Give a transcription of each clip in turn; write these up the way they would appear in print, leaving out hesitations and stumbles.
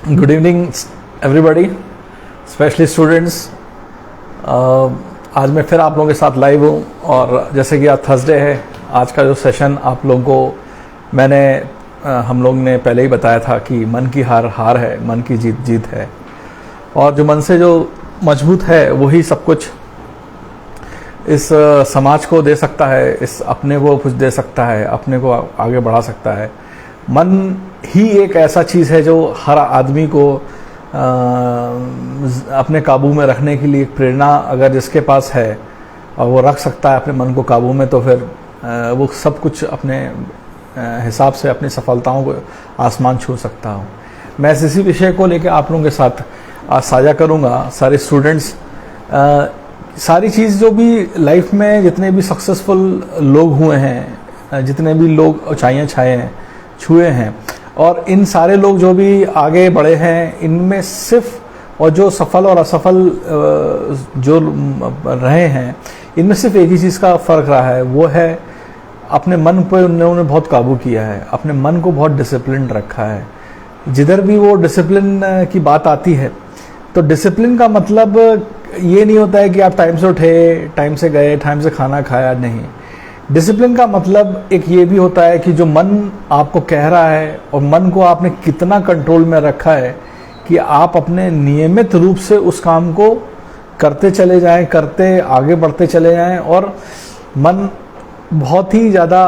Good evening everybody, specially students. आज मैं फिर आप लोगों के साथ लाइव हूँ और जैसे कि आज थर्सडे है, आज का जो सेशन आप लोगों को हम लोग ने पहले ही बताया था कि मन की हार हार है, मन की जीत जीत है। और जो मन से जो मजबूत है वही सब कुछ इस समाज को दे सकता है, इस अपने को कुछ दे सकता है, अपने को आगे बढ़ा सकता है। मन ही एक ऐसा चीज़ है जो हर आदमी को अपने काबू में रखने के लिए एक प्रेरणा अगर जिसके पास है और वो रख सकता है अपने मन को काबू में, तो फिर वो सब कुछ अपने हिसाब से अपनी सफलताओं को आसमान छू सकता हूँ। मैं इसी विषय को लेकर आप लोगों के साथ आज साझा करूँगा। सारे स्टूडेंट्स, सारी चीज़ जो भी लाइफ में जितने भी सक्सेसफुल लोग हुए हैं, जितने भी लोग ऊंचाइयाँ छुए हैं, और इन सारे लोग जो भी आगे बढ़े हैं, इनमें सिर्फ और जो सफल और असफल जो रहे हैं, इनमें सिर्फ एक ही चीज़ का फ़र्क रहा है, वो है अपने मन पर उन्होंने बहुत काबू किया है, अपने मन को बहुत डिसिप्लिन रखा है। जिधर भी वो डिसिप्लिन की बात आती है, तो डिसिप्लिन का मतलब ये नहीं होता है कि आप टाइम से उठे, टाइम से गए, टाइम से खाना खाया, नहीं। डिसिप्लिन का मतलब एक ये भी होता है कि जो मन आपको कह रहा है और मन को आपने कितना कंट्रोल में रखा है कि आप अपने नियमित रूप से उस काम को करते चले जाएं, करते आगे बढ़ते चले जाएं। और मन बहुत ही ज़्यादा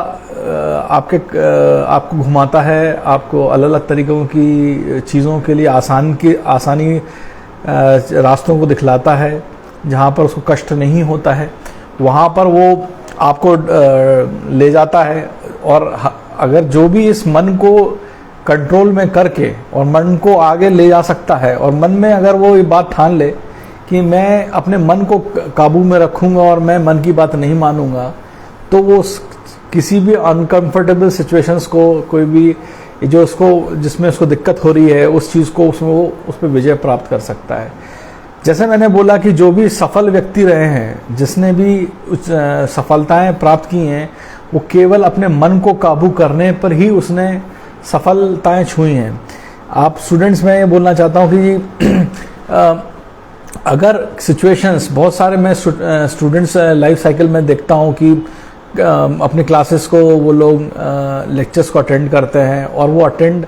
आपको घुमाता है, आपको अलग अलग तरीक़ों की चीज़ों के लिए आसानी रास्तों को दिखलाता है। जहाँ पर उसको कष्ट नहीं होता है वहाँ पर वो आपको ले जाता है। और अगर जो भी इस मन को कंट्रोल में करके और मन को आगे ले जा सकता है, और मन में अगर वो ये बात ठान ले कि मैं अपने मन को काबू में रखूँगा और मैं मन की बात नहीं मानूंगा, तो वो किसी भी अनकंफर्टेबल सिचुएशंस को, कोई भी जो जिसमें उसको दिक्कत हो रही है, उस चीज़ को उसमें वो उस पर विजय प्राप्त कर सकता है। जैसे मैंने बोला कि जो भी सफल व्यक्ति रहे हैं, जिसने भी सफलताएं प्राप्त की हैं, वो केवल अपने मन को काबू करने पर ही उसने सफलताएं छुई हैं। आप स्टूडेंट्स, मैं ये बोलना चाहता हूँ कि अगर सिचुएशंस बहुत सारे मैं स्टूडेंट्स लाइफ साइकिल में देखता हूँ कि अपने क्लासेस को वो लोग लेक्चर्स को अटेंड करते हैं और वो अटेंड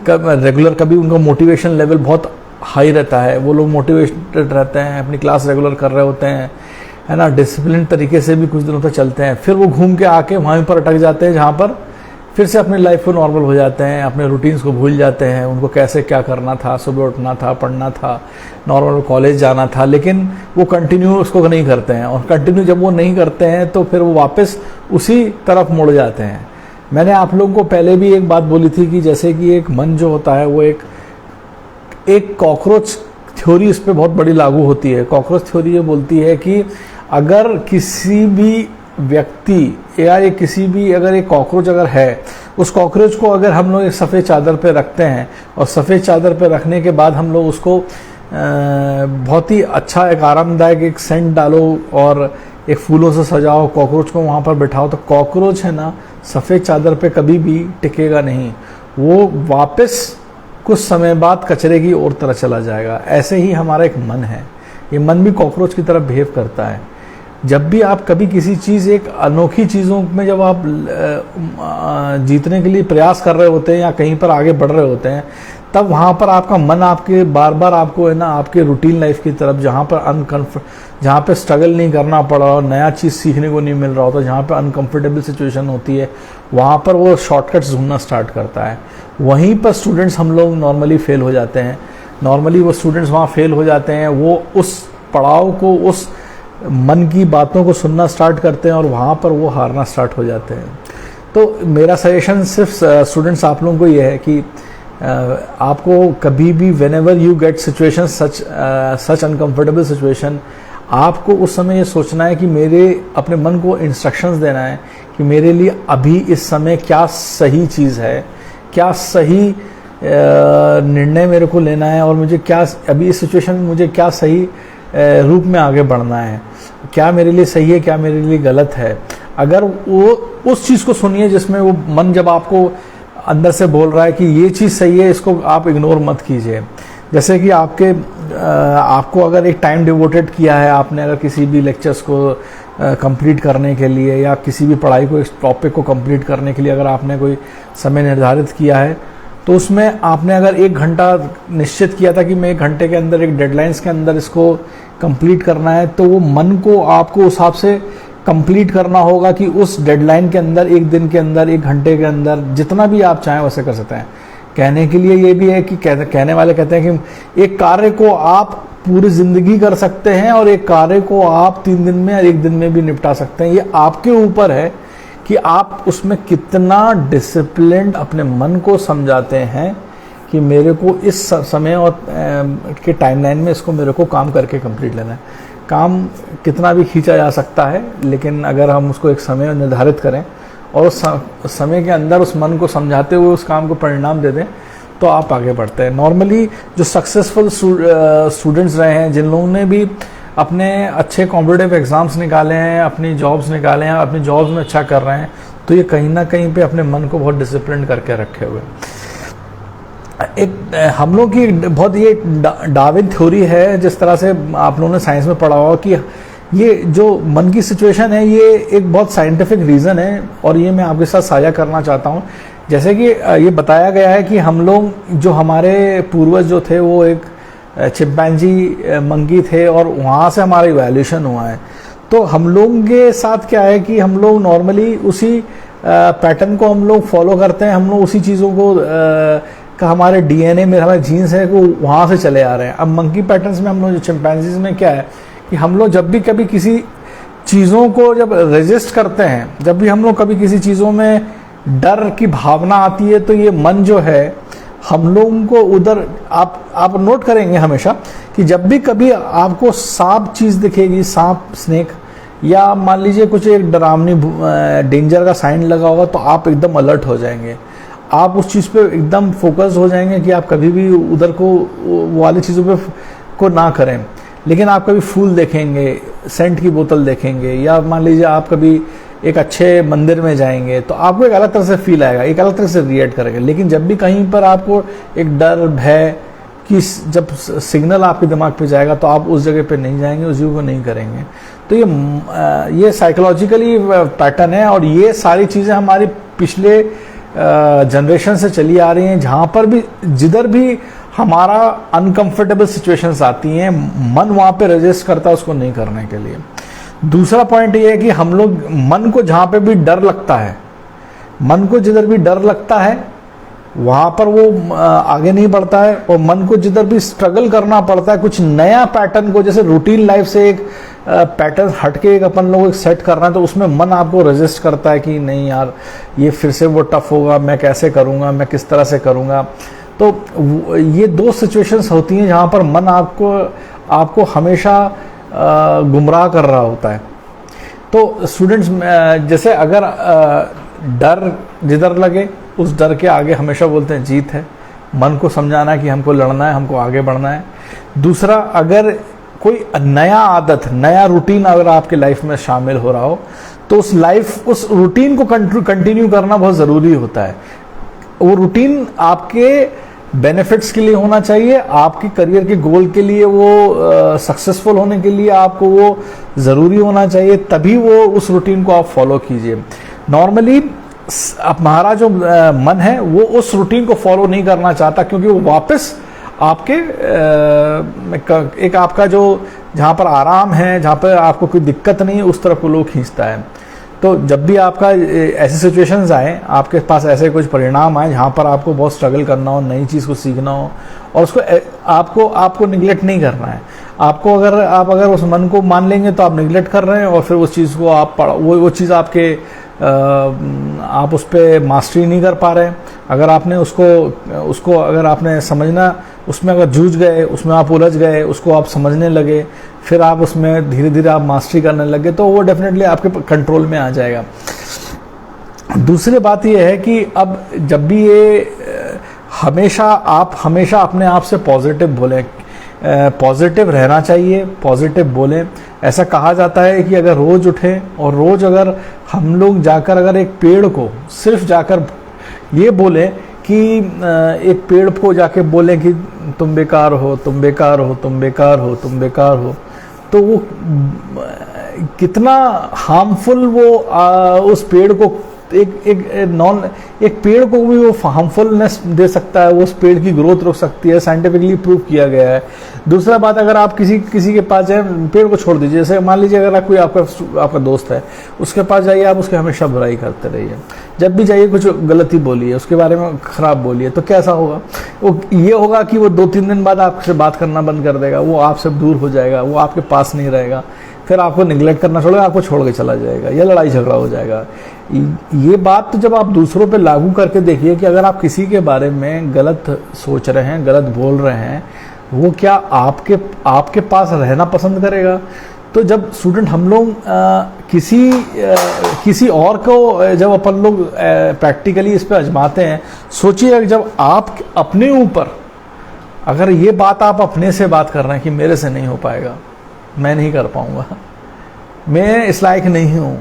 रेगुलर, कभी उनका मोटिवेशन लेवल बहुत हाई रहता है, वो लोग मोटिवेटेड रहते हैं, अपनी क्लास रेगुलर कर रहे होते हैं, है ना, डिसिप्लिन तरीके से भी कुछ दिनों तक चलते हैं। फिर वो घूम के आके वहीं पर अटक जाते हैं जहाँ पर फिर से अपनी लाइफ को नॉर्मल हो जाते हैं, अपने रूटीन्स को भूल जाते हैं, उनको कैसे क्या करना था, सुबह उठना था, पढ़ना था, नॉर्मल कॉलेज जाना था, लेकिन वो कंटिन्यू उसको नहीं करते हैं। और कंटिन्यू जब वो नहीं करते हैं तो फिर वो वापस उसी तरफ मुड़ जाते हैं। मैंने आप लोगों को पहले भी एक बात बोली थी कि जैसे कि एक मन जो होता है वो एक कॉकरोच थ्योरी इस पर बहुत बड़ी लागू होती है। कॉकरोच थ्योरी ये बोलती है कि अगर किसी भी व्यक्ति या अगर एक कॉकरोच अगर है, उस कॉकरोच को अगर हम लोग एक सफ़ेद चादर पे रखते हैं और सफ़ेद चादर पे रखने के बाद हम लोग उसको बहुत ही अच्छा एक आरामदायक एक सेंट डालो और एक फूलों से सजाओ, कॉकरोच को वहाँ पर बिठाओ, तो कॉकरोच है ना, सफ़ेद चादर पे कभी भी टिकेगा नहीं, वो वापस कुछ समय बाद कचरे की ओर तरह चला जाएगा। ऐसे ही हमारा एक मन है, ये मन भी कॉकरोच की तरह बिहेव करता है। जब भी आप कभी किसी चीज़, एक अनोखी चीज़ों में जब आप जीतने के लिए प्रयास कर रहे होते हैं या कहीं पर आगे बढ़ रहे होते हैं, तब वहाँ पर आपका मन आपके बार बार आपको है ना, आपके रूटीन लाइफ की तरफ, जहाँ पे स्ट्रगल नहीं करना पड़ा और नया चीज़ सीखने को नहीं मिल रहा होता, जहाँ पे अनकंफर्टेबल सिचुएशन होती है, वहाँ पर वो शॉर्टकट्स ढूंढना स्टार्ट करता है। वहीं पर स्टूडेंट्स हम लोग नॉर्मली फेल हो जाते हैं। नॉर्मली वो स्टूडेंट्स वहाँ फेल हो जाते हैं, वो उस पड़ाव को, उस मन की बातों को सुनना स्टार्ट करते हैं और वहाँ पर वो हारना स्टार्ट हो जाते हैं। तो मेरा सजेशन सिर्फ स्टूडेंट्स आप लोगों को ये है कि आपको कभी भी whenever you get situation such uncomfortable situation, आपको उस समय ये सोचना है कि मेरे अपने मन को इंस्ट्रक्शंस देना है कि मेरे लिए अभी इस समय क्या सही चीज़ है, क्या सही निर्णय मेरे को लेना है, और मुझे क्या अभी इस सिचुएशन में मुझे क्या सही रूप में आगे बढ़ना है, क्या मेरे लिए सही है, क्या मेरे लिए गलत है। अगर वो उस चीज़ को सुनिए जिसमें वो मन जब आपको अंदर से बोल रहा है कि ये चीज़ सही है, इसको आप इग्नोर मत कीजिए। जैसे कि आपको अगर एक टाइम डिवोटेड किया है, आपने अगर किसी भी लेक्चर्स को कंप्लीट करने के लिए या किसी भी पढ़ाई को, इस टॉपिक को कंप्लीट करने के लिए अगर आपने कोई समय निर्धारित किया है, तो उसमें आपने अगर 1 घंटा निश्चित किया था कि मैं 1 घंटे के अंदर, एक डेडलाइंस के अंदर इसको कंप्लीट करना है, तो वो मन को आपको उस हिसाब से कंप्लीट करना होगा कि उस डेडलाइन के अंदर, 1 दिन के अंदर, 1 घंटे के अंदर जितना भी आप चाहें वैसे कर सकते हैं। कहने के लिए ये भी है कि कहने वाले कहते हैं कि एक कार्य को आप पूरी जिंदगी कर सकते हैं और एक कार्य को आप 3 दिन में या 1 दिन में भी निपटा सकते हैं। ये आपके ऊपर है कि आप उसमें कितना डिसिप्लिन अपने मन को समझाते हैं कि मेरे को इस समय और के टाइमलाइन में इसको मेरे को काम करके कंप्लीट लेना है। काम कितना भी खींचा जा सकता है, लेकिन अगर हम उसको एक समय निर्धारित करें और उस समय के अंदर उस मन को समझाते हुए उस काम को परिणाम दे दें, तो आप आगे बढ़ते हैं। नॉर्मली जो सक्सेसफुल स्टूडेंट्स रहे हैं, जिन लोगों ने भी अपने अच्छे कॉम्पिटिटिव एग्जाम्स निकाले हैं, अपनी जॉब्स निकाले हैं, अपनी जॉब्स में अच्छा कर रहे हैं, तो ये कहीं ना कहीं पे अपने मन को बहुत डिसिप्लिन करके रखे हुए। एक हम लोग की बहुत ये डार्विन थ्योरी है, जिस तरह से आप लोगों ने साइंस में पढ़ा होगा कि ये जो मन की सिचुएशन है, ये एक बहुत साइंटिफिक रीज़न है और ये मैं आपके साथ साझा करना चाहता हूँ। जैसे कि ये बताया गया है कि हम लोग, जो हमारे पूर्वज जो थे, वो एक चिंपैंजी मंकी थे और वहाँ से हमारा इवोल्यूशन हुआ है। तो हम लोग के साथ क्या है कि हम लोग नॉर्मली उसी पैटर्न को हम लोग फॉलो करते हैं, हम लोग उसी चीज़ों को का हमारे डीएनए में, हमारे जीन्स है, वो वहाँ से चले आ रहे हैं। अब मंकी पैटर्न्स में हम लोग, जो चिंपैंजीज में क्या है कि हम लोग जब भी कभी किसी चीज़ों को जब रेजिस्ट करते हैं, जब भी हम लोग कभी किसी चीज़ों में डर की भावना आती है, तो ये मन जो है हम लोगों को उधर, आप नोट करेंगे हमेशा कि जब भी कभी आपको सांप चीज़ दिखेगी, सांप, स्नेक, या मान लीजिए कुछ एक डरावनी डेंजर का साइन लगा होगा, तो आप एकदम अलर्ट हो जाएंगे, आप उस चीज़ पे एकदम फोकस हो जाएंगे कि आप कभी भी उधर को, वो वाली चीज़ों पे को ना करें। लेकिन आप कभी फूल देखेंगे, सेंट की बोतल देखेंगे, या मान लीजिए आप कभी एक अच्छे मंदिर में जाएंगे, तो आपको एक अलग तरह से फील आएगा, एक अलग तरह से रिएक्ट करेंगे। लेकिन जब भी कहीं पर आपको एक डर, भय कि जब सिग्नल आपके दिमाग पे जाएगा, तो आप उस जगह पे नहीं जाएंगे, उस चीज़ को नहीं करेंगे। तो ये साइकोलॉजिकली पैटर्न है और ये सारी चीज़ें हमारी पिछले जनरेशन से चली आ रही हैं। जहाँ पर भी, जिधर भी हमारा अनकंफर्टेबल सिचुएशंस आती हैं, मन वहाँ पे रेजिस्ट करता है उसको नहीं करने के लिए। दूसरा पॉइंट ये है कि हम लोग मन को जहाँ पे भी डर लगता है, मन को जिधर भी डर लगता है वहाँ पर वो आगे नहीं बढ़ता है, और मन को जिधर भी स्ट्रगल करना पड़ता है कुछ नया पैटर्न को, जैसे रूटीन लाइफ से एक पैटर्न हटके एक अपन लोग सेट करना है, तो उसमें मन आपको रेजिस्ट करता है कि नहीं यार, ये फिर से वो टफ होगा, मैं कैसे करूँगा, मैं किस तरह से करूँगा। तो ये 2 सिचुएशंस होती हैं जहाँ पर मन आपको हमेशा गुमराह कर रहा होता है। तो स्टूडेंट्स, जैसे अगर डर जिधर लगे, उस डर के आगे हमेशा बोलते हैं जीत है। मन को समझाना है कि हमको लड़ना है, हमको आगे बढ़ना है। दूसरा, अगर कोई नया आदत, नया रूटीन अगर आपके लाइफ में शामिल हो रहा हो, तो उस रूटीन को कंटिन्यू करना बहुत ज़रूरी होता है। वो रूटीन आपके बेनिफिट्स के लिए होना चाहिए, आपके करियर के गोल के लिए, वो सक्सेसफुल होने के लिए आपको वो ज़रूरी होना चाहिए, तभी वो उस रूटीन को आप फॉलो कीजिए। नॉर्मली हमारा जो मन है वो उस रूटीन को फॉलो नहीं करना चाहता, क्योंकि वो वापस आपके एक आपका जो, जहाँ पर आराम है, जहाँ पर आपको कोई दिक्कत नहीं है, उस तरफ को लोग खींचता है। तो जब भी आपका ऐसी सिचुएशंस आए, आपके पास ऐसे कुछ परिणाम आए जहाँ पर आपको बहुत स्ट्रगल करना हो, नई चीज़ को सीखना हो, और उसको आपको निगलेक्ट नहीं करना है। आपको अगर उस मन को मान लेंगे तो आप निगलेक्ट कर रहे हैं, और फिर उस चीज़ को आप वो चीज़ आप उस पर मास्टरी नहीं कर पा रहे हैं। अगर आपने उसको अगर आपने समझना, उसमें अगर जूझ गए, उसमें आप उलझ गए, उसको आप समझने लगे, फिर आप उसमें धीरे धीरे आप मास्टरी करने लगे, तो वो डेफिनेटली आपके कंट्रोल में आ जाएगा। दूसरी बात ये है कि अब जब भी आप हमेशा अपने आप से पॉजिटिव बोलें, पॉजिटिव रहना चाहिए, पॉजिटिव बोलें। ऐसा कहा जाता है कि अगर रोज़ उठें और रोज़ अगर हम लोग जाकर अगर एक पेड़ को सिर्फ जाकर ये बोले कि एक पेड़ को जाके बोले कि तुम बेकार हो, तुम बेकार हो, तुम बेकार हो, तुम बेकार हो, तो वो कितना हार्मफुल वो उस पेड़ को एक पेड़ को भी वो हार्मफुलनेस दे सकता है, वो उस पेड़ की ग्रोथ रोक सकती है, साइंटिफिकली प्रूव किया गया है। दूसरा बात, अगर आप किसी के पास जाए, पेड़ को छोड़ दीजिए, जैसे मान लीजिए अगर कोई आपका दोस्त है, उसके पास जाइए, आप उसके हमेशा बुराई करते रहिए, जब भी जाइए कुछ गलती बोलिए, उसके बारे में खराब बोलिए, तो कैसा होगा? वो ये होगा कि वो 2-3 दिन बाद आपसे बात करना बंद कर देगा, वो आपसे दूर हो जाएगा, वो आपके पास नहीं रहेगा, फिर आपको निगलेक्ट करना छोड़ेगा, आपको छोड़ के चला जाएगा, या लड़ाई झगड़ा हो जाएगा। ये बात तो जब आप दूसरों पे लागू करके देखिए कि अगर आप किसी के बारे में गलत सोच रहे हैं, गलत बोल रहे हैं, वो क्या आपके पास रहना पसंद करेगा? तो जब स्टूडेंट हम लोग किसी और को जब अपन लोग प्रैक्टिकली इस पे आजमाते हैं, सोचिए जब आप अपने ऊपर, अगर ये बात आप अपने से बात कर रहे हैं कि मेरे से नहीं हो पाएगा, मैं नहीं कर पाऊंगा, मैं इस लायक नहीं हूँ,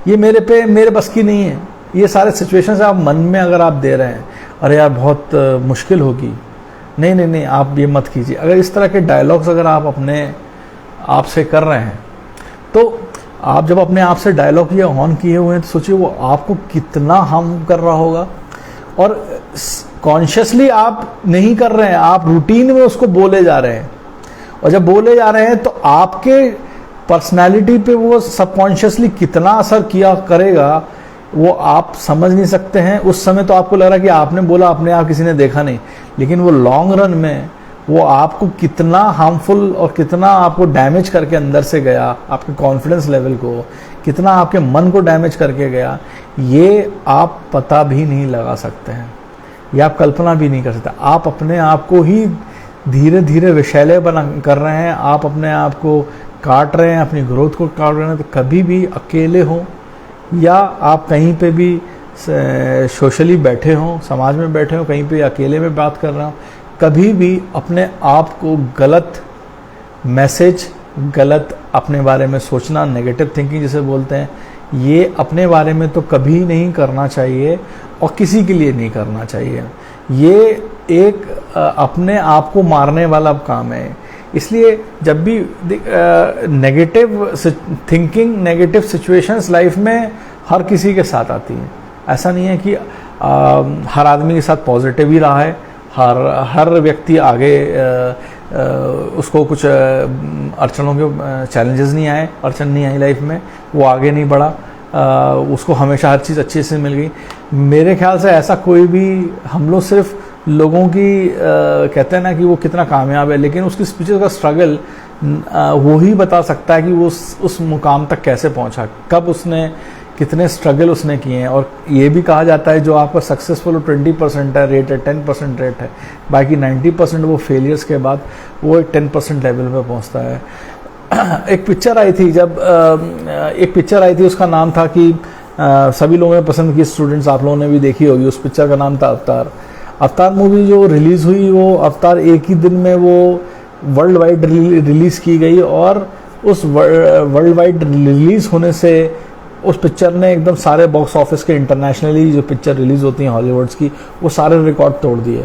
ये मेरे बस की नहीं है, ये सारे सिचुएशंस आप मन में अगर आप दे रहे हैं, अरे यार बहुत मुश्किल होगी, नहीं नहीं नहीं, आप ये मत कीजिए। अगर इस तरह के डायलॉग्स अगर आप अपने आप से कर रहे हैं, तो आप जब अपने आप से डायलॉग ये ऑन किए हुए हैं, तो सोचिए वो आपको कितना हार्म कर रहा होगा। और कॉन्शियसली आप नहीं कर रहे हैं, आप रूटीन में उसको बोले जा रहे हैं, और जब बोले जा रहे हैं तो आपके पर्सनालिटी पे वो सबकॉन्शियसली कितना असर किया करेगा, वो आप समझ नहीं सकते हैं। उस समय तो आपको लग रहा है कि आपने बोला, अपने आप किसी ने देखा नहीं, लेकिन वो लॉन्ग रन में वो आपको कितना हार्मफुल और कितना आपको डैमेज करके अंदर से गया, आपके कॉन्फिडेंस लेवल को कितना आपके मन को डैमेज करके गया, ये आप पता भी नहीं लगा सकते हैं, ये आप कल्पना भी नहीं कर सकते। आप अपने आप को ही धीरे धीरे विषैले कर रहे हैं, आप अपने आप को काट रहे हैं, अपनी ग्रोथ को काट रहे हैं। तो कभी भी अकेले हो या आप कहीं पे भी सोशली बैठे हों, समाज में बैठे हों, कहीं पे अकेले में बात कर रहे हो, कभी भी अपने आप को गलत मैसेज, गलत अपने बारे में सोचना, नेगेटिव थिंकिंग जिसे बोलते हैं, ये अपने बारे में तो कभी नहीं करना चाहिए और किसी के लिए नहीं करना चाहिए। ये एक अपने आप को मारने वाला काम है। इसलिए जब भी negative thinking, negative situations life में हर किसी के साथ आती हैं। ऐसा नहीं है कि हर आदमी के साथ पॉजिटिव ही रहा है, हर व्यक्ति आगे उसको कुछ अड़चनों के चैलेंजेस नहीं आए, अड़चन नहीं आई लाइफ में, वो आगे नहीं बढ़ा, उसको हमेशा हर चीज़ अच्छे से मिल गई। मेरे ख्याल से ऐसा कोई भी, हम लोग सिर्फ लोगों की कहते हैं ना कि वो कितना कामयाब है, लेकिन उसकी स्पीचेस का स्ट्रगल वो ही बता सकता है कि वो उस मुकाम तक कैसे पहुंचा, कब उसने कितने स्ट्रगल उसने किए हैं। और ये भी कहा जाता है जो आपका सक्सेसफुल 20% है रेट है, 10% रेट है, बाकी 90% वो फेलियर्स के बाद वो एक 10% लेवल पे पहुंचता है। एक पिक्चर आई थी, उसका नाम था कि सभी लोगों ने पसंद की, स्टूडेंट्स आप लोगों ने भी देखी होगी, उस पिक्चर का नाम था अवतार। अवतार मूवी जो रिलीज़ हुई, वो अवतार एक ही दिन में वो वर्ल्ड वाइड रिलीज़ की गई, और उस वर्ल्ड वाइड रिलीज़ होने से उस पिक्चर ने एकदम सारे बॉक्स ऑफिस के इंटरनेशनली जो पिक्चर रिलीज़ होती हैं हॉलीवुड्स की, वो सारे रिकॉर्ड तोड़ दिए।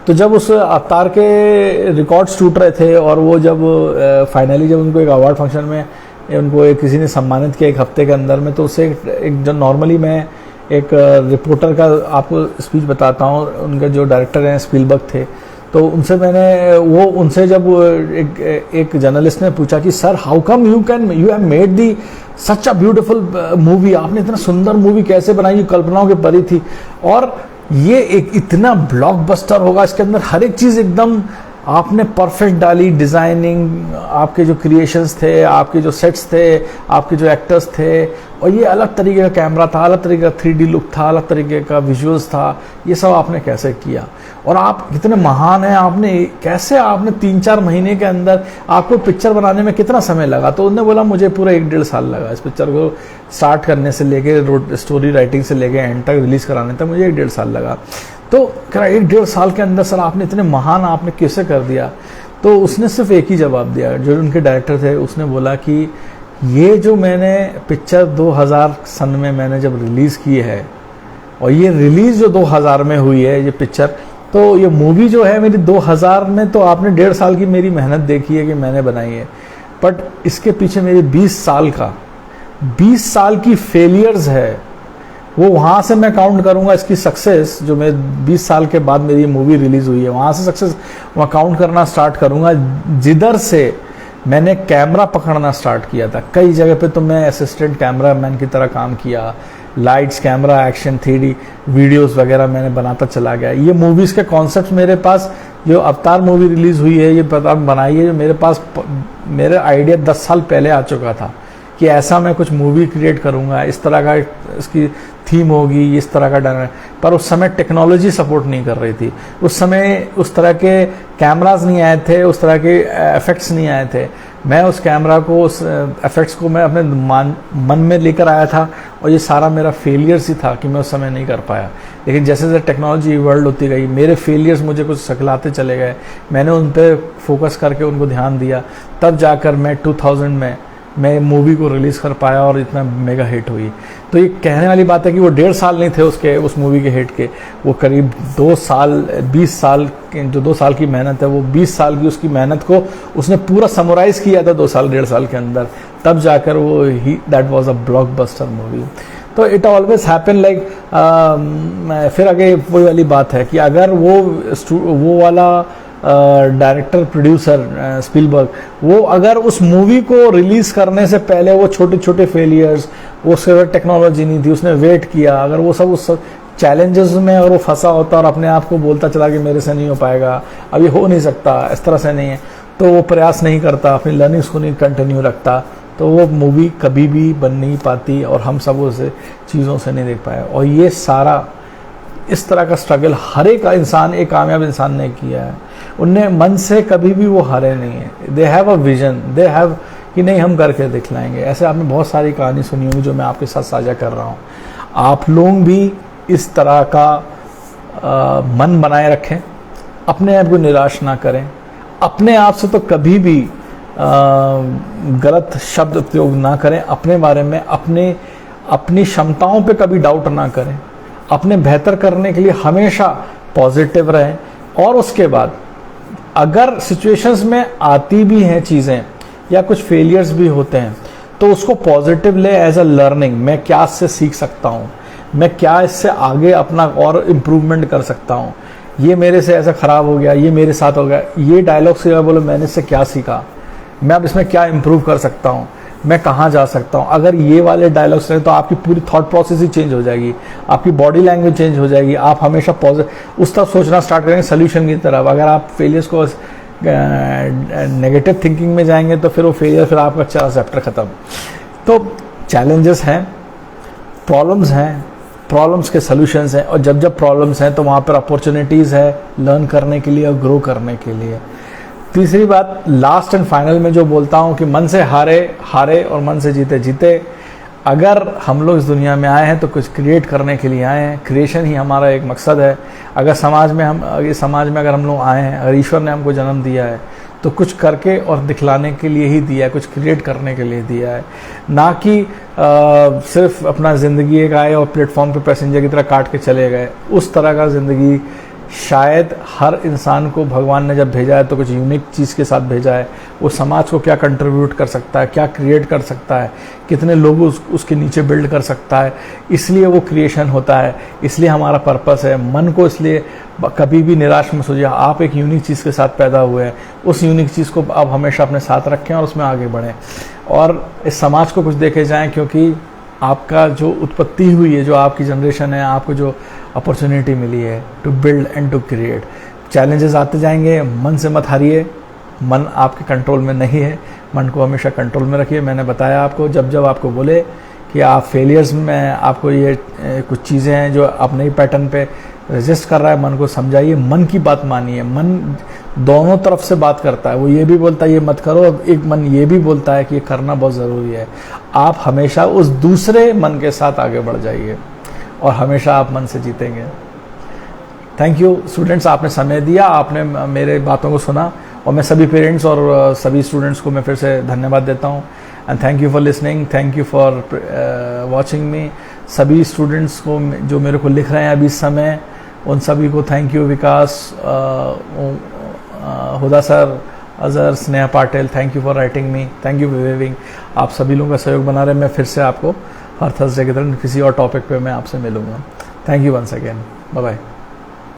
तो जब उस अवतार के रिकॉर्ड्स टूट रहे थे, और वो जब फाइनली जब उनको एक अवार्ड फंक्शन में उनको किसी ने सम्मानित किया 1 हफ्ते के अंदर में, तो उससे एक जो नॉर्मली मैं एक रिपोर्टर का आपको स्पीच बताता हूँ, उनके जो डायरेक्टर हैं स्पीलबर्ग थे, तो उनसे जब एक जर्नलिस्ट ने पूछा कि sir how come you have made the such a beautiful movie, आपने इतना सुंदर मूवी कैसे बनाई, कल्पनाओं के परी थी, और ये एक इतना ब्लॉकबस्टर होगा, इसके अंदर हर एक चीज़ एकदम आपने परफेक्ट डाली, डिज़ाइनिंग, आपके जो क्रिएशंस थे, आपके जो सेट्स थे, आपके जो एक्टर्स थे, और ये अलग तरीके का कैमरा था, अलग तरीके का 3D लुक था, अलग तरीके का विजुअल्स था, ये सब आपने कैसे किया, और आप कितने महान हैं, आपने 3-4 महीने के अंदर आपको पिक्चर बनाने में कितना समय लगा? तो उन्होंने बोला मुझे पूरा 1-1.5 साल लगा इस पिक्चर को स्टार्ट करने से लेके, स्टोरी राइटिंग से लेके एंड तक रिलीज़ कराने तक मुझे 1-1.5 साल लगा। तो कह रहा 1-1.5 साल के अंदर सर आपने इतने महान आपने कैसे कर दिया? तो उसने सिर्फ एक ही जवाब दिया, जो उनके डायरेक्टर थे, उसने बोला कि ये जो मैंने पिक्चर 2000 सन में मैंने जब रिलीज़ की है, और ये रिलीज जो 2000 में हुई है ये पिक्चर, तो ये मूवी जो है मेरी 2000 में, तो आपने 1.5 साल की मेरी मेहनत देखी है कि मैंने बनाई है, बट इसके पीछे मेरे 20 साल की फेलियर्स है। वो वहाँ से मैं काउंट करूँगा इसकी सक्सेस, जो मैं 20 साल के बाद मेरी मूवी रिलीज़ हुई है, वहाँ से सक्सेस वहाँ काउंट करना स्टार्ट करूँगा, जिधर से मैंने कैमरा पकड़ना स्टार्ट किया था। कई जगह पे तो मैं असिस्टेंट कैमरा मैन की तरह काम किया, lights, camera, action, 3D videos वगैरह मैंने बनाता चला गया। ये मूवीज़ के कॉन्सेप्ट मेरे पास, जो अवतार मूवी रिलीज़ हुई है, ये पता बनाई है, जो मेरे पास मेरे आइडिया 10 साल पहले आ चुका था कि ऐसा मैं कुछ मूवी क्रिएट करूँगा, इस तरह का इसकी थीम होगी, इस तरह का डर। पर उस समय टेक्नोलॉजी सपोर्ट नहीं कर रही थी, उस समय उस तरह के कैमराज नहीं आए थे, उस तरह के इफेक्ट्स नहीं आए थे। मैं उस कैमरा को, उस इफेक्ट्स को मैं अपने मन में लेकर आया था, और ये सारा मेरा फेलियर्स ही था कि मैं उस समय नहीं कर पाया। लेकिन जैसे जैसे टेक्नोलॉजी इवॉल्व होती गई, मेरे फेलियर्स मुझे कुछ सिखलाते चले गए, मैंने उन पर फोकस करके उनको ध्यान दिया, तब जाकर मैं 2000 में मैं मूवी को रिलीज़ कर पाया और इतना मेगा हिट हुई। तो ये कहने वाली बात है कि वो 1.5 साल नहीं थे उसके, उस मूवी के हिट के, वो करीब 2 साल, 20 साल, जो 2 साल की मेहनत है, वो 20 साल की उसकी मेहनत को उसने पूरा समराइज किया था 2 साल, 1.5 साल के अंदर, तब जाकर वो that was a blockbuster movie. तो इट ऑलवेज हैपन लाइक, फिर आगे वही वाली बात है कि अगर वो वाला डायरेक्टर प्रोड्यूसर स्पीलबर्ग, वो अगर उस मूवी को रिलीज करने से पहले वो छोटे छोटे फेलियर्स, वो उसके टेक्नोलॉजी नहीं थी, उसने वेट किया, अगर वो सब उस चैलेंजेस में अगर वो फंसा होता और अपने आप को बोलता चला कि मेरे से नहीं हो पाएगा, अब ये हो नहीं सकता, इस तरह से नहीं है, तो वो प्रयास नहीं करता, अपनी लर्निंग्स को नहीं कंटिन्यू रखता, तो वो मूवी कभी भी बन नहीं पाती और हम सब उसे चीज़ों से नहीं देख पाए। और ये सारा इस तरह का स्ट्रगल हर एक इंसान, एक कामयाब इंसान ने किया है। उनने मन से कभी भी वो हारे नहीं है। They have a vision, they have कि नहीं हम करके दिखलाएंगे। ऐसे आपने बहुत सारी कहानी सुनी होगी जो मैं आपके साथ साझा कर रहा हूँ। आप लोग भी इस तरह का मन बनाए रखें, अपने आप को निराश ना करें, अपने आप से तो कभी भी गलत शब्द उपयोग ना करें, अपने बारे में अपनी क्षमताओं पे कभी डाउट ना करें, अपने बेहतर करने के लिए हमेशा पॉजिटिव रहें। और उसके बाद अगर सिचुएशंस में आती भी हैं चीज़ें या कुछ फेलियर्स भी होते हैं, तो उसको पॉजिटिव ले, एज अ लर्निंग। मैं क्या इससे सीख सकता हूँ, मैं क्या इससे आगे अपना और इम्प्रूवमेंट कर सकता हूँ, ये मेरे से ऐसा ख़राब हो गया, ये मेरे साथ हो गया, ये डायलॉग से बोलो मैंने इससे क्या सीखा, मैं अब इसमें क्या इम्प्रूव कर सकता हूँ, मैं कहाँ जा सकता हूँ। अगर ये वाले डायलॉग्स रहे तो आपकी पूरी थॉट प्रोसेस ही चेंज हो जाएगी, आपकी बॉडी लैंग्वेज चेंज हो जाएगी, आप हमेशा पॉजिटिव उस तरफ सोचना स्टार्ट करेंगे, सोल्यूशन की तरफ। अगर आप फेलियर्स को नेगेटिव थिंकिंग में जाएंगे तो फिर वो फेलियर, फिर आपका अच्छा चैप्टर ख़त्म। तो चैलेंजेस हैं, प्रॉब्लम्स हैं, प्रॉब्लम्स के सोल्यूशंस हैं, और जब जब प्रॉब्लम्स हैं तो वहाँ पर अपॉर्चुनिटीज़ है लर्न करने के लिए और ग्रो करने के लिए। तीसरी बात, लास्ट एंड फाइनल में जो बोलता हूँ कि मन से हारे हारे और मन से जीते जीते। अगर हम लोग इस दुनिया में आए हैं तो कुछ क्रिएट करने के लिए आए हैं, क्रिएशन ही हमारा एक मकसद है। अगर समाज में अगर हम लोग आए हैं, अगर ईश्वर ने हमको जन्म दिया है तो कुछ करके और दिखलाने के लिए ही दिया है, कुछ क्रिएट करने के लिए दिया है, ना कि सिर्फ अपना ज़िंदगी एक आए और प्लेटफॉर्म पे पैसेंजर की तरह काट के चले गए। उस तरह का ज़िंदगी शायद हर इंसान को भगवान ने जब भेजा है तो कुछ यूनिक चीज़ के साथ भेजा है। वो समाज को क्या कंट्रीब्यूट कर सकता है, क्या क्रिएट कर सकता है, कितने लोग उसके नीचे बिल्ड कर सकता है, इसलिए वो क्रिएशन होता है, इसलिए हमारा पर्पस है। मन को इसलिए कभी भी निराश मत सोचिए, आप एक यूनिक चीज़ के साथ पैदा हुए हैं, उस यूनिक चीज़ को आप हमेशा अपने साथ रखें और उसमें आगे बढ़ें और इस समाज को कुछ देखे जाएँ, क्योंकि आपका जो उत्पत्ति हुई है, जो आपकी जनरेशन है, आपको जो अपॉर्चुनिटी मिली है to build and to create. Challenges आते जाएंगे, मन से मत हारिए, मन आपके कंट्रोल में नहीं है, मन को हमेशा कंट्रोल में रखिए। मैंने बताया आपको, जब जब आपको बोले कि आप फेलियर्स में आपको ये कुछ चीज़ें हैं जो आप नई पैटर्न पे रजिस्ट कर रहा है, मन को समझाइए, मन की बात मानिए। मन दोनों तरफ से बात करता है, वो ये भी बोलता है ये मत करो, एक मन ये भी बोलता है कि ये करना बहुत ज़रूरी है। आप हमेशा उस दूसरे मन के साथ आगे बढ़ जाइए और हमेशा आप मन से जीतेंगे। थैंक यू स्टूडेंट्स, आपने समय दिया, आपने मेरे बातों को सुना, और मैं सभी पेरेंट्स और सभी स्टूडेंट्स को मैं फिर से धन्यवाद देता हूँ। And thank you for listening, thank you for watching मी। सभी स्टूडेंट्स को जो मेरे को लिख रहे हैं अभी इस समय, उन सभी को thank you. Vikas, Huda sir, Azhar, Sneha Patil, thank you for writing me, thank you for viewing. आप सभी लोगों का सहयोग बना रहे। मैं फिर से आपको हर थर्सडे के दिन किसी और टॉपिक पे मैं आपसे मिलूंगा। Thank you once again, bye bye.